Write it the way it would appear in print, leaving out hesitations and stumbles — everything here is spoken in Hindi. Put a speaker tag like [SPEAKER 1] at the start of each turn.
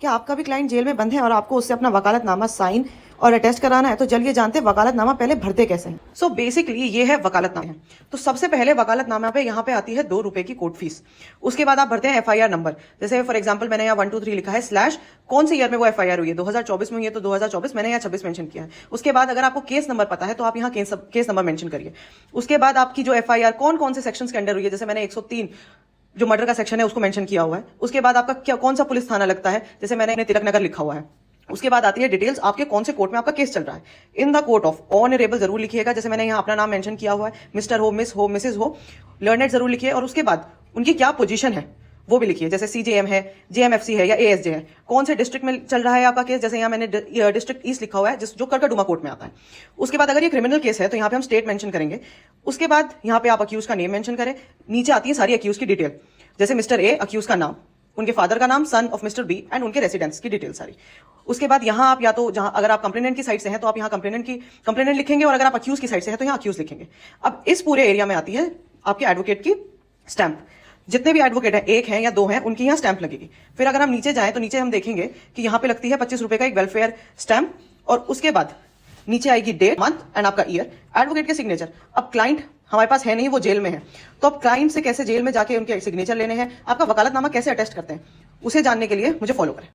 [SPEAKER 1] कि आपका भी क्लाइंट जेल में बंद है और आपको उससे अपना वकालतनामा साइन और अटेस्ट कराना है, तो चलिए जानते हैं वकालतनामा पहले भरते कैसे हैं। सो बेसिकली ये है वकालतनामा। तो सबसे पहले वकालतनामा पे यहाँ पे आती है 2 रुपए की कोर्ट फीस। उसके बाद आप भरते हैं FIR नंबर। जैसे फॉर एग्जांपल मैंने यहाँ 123 लिखा है स्लैश कौन से ईयर में वो FIR हुई है, 2024 में हुई है तो 2024, मैंने यहाँ 26 मेंशन किया है। उसके बाद अगर आपको केस नंबर पता है तो आप यहाँ केस नंबर मेंशन करिए। उसके बाद आपकी जो FIR कौन कौन से सेक्शंस के अंडर हुई है, जैसे मैंने 103 जो मर्डर का सेक्शन है उसको मेंशन किया हुआ है। उसके बाद आपका क्या कौन सा पुलिस थाना लगता है, जैसे मैंने तिलक नगर लिखा हुआ है। उसके बाद आती है डिटेल्स आपके कौन से कोर्ट में आपका केस चल रहा है। In the court of honourable जरूर लिखिएगा, जैसे मैंने यहाँ अपना नाम मेंशन किया हुआ है, मिस्टर हो, मिस हो, मिसेज हो, लर्नेड जरूर लिखिए। और उसके बाद उनकी क्या पोजीशन है वो भी लिखिए, जैसे CJM है, JMFC है या ASJ है, कौन से डिस्ट्रिक्ट में चल रहा है आपका केस। जैसे यहाँ मैंने डिस्ट्रिक्ट ईस्ट लिखा हुआ है जो करकटुमा कोर्ट में आता है। उसके बाद अगर ये क्रिमिनल केस है तो यहाँ पे हम स्टेट मेंशन करेंगे। उसके बाद यहाँ पे आप अक्यूज का नेम मेंशन करें। नीचे आती है सारी अक्यूज की डिटेल, जैसे मिस्टर A अक्यूज का नाम, उनके फादर का नाम, son of mister B and उनके रेसिडेंस की डिटेल सारी। उसके बाद यहाँ आप या तो जहां अगर आप कंप्लेनेंट की साइड से हैं तो आप यहाँ कंप्लेनेंट लिखेंगे, और अगर आप अक्यूज की साइड से हैं तो यहाँ अक्यूज लिखेंगे। अब इस पूरे एरिया में आती है आपके एडवोकेट की स्टैंप। जितने भी एडवोकेट हैं, 1 हैं या 2 हैं, उनकी यहाँ स्टैंप लगेगी। फिर अगर हम नीचे जाएं तो नीचे हम देखेंगे कि यहाँ पे लगती है 25 रुपए का एक वेलफेयर स्टैंप। और उसके बाद नीचे आएगी डेट, मंथ एंड आपका ईयर, एडवोकेट के सिग्नेचर। अब क्लाइंट हमारे पास है नहीं, वो जेल में है, तो अब क्लाइंट से कैसे जेल में जाके उनके सिग्नेचर लेने हैं, आपका वकालतनामा कैसे अटेस्ट करते हैं, उसे जानने के लिए मुझे फॉलो करें।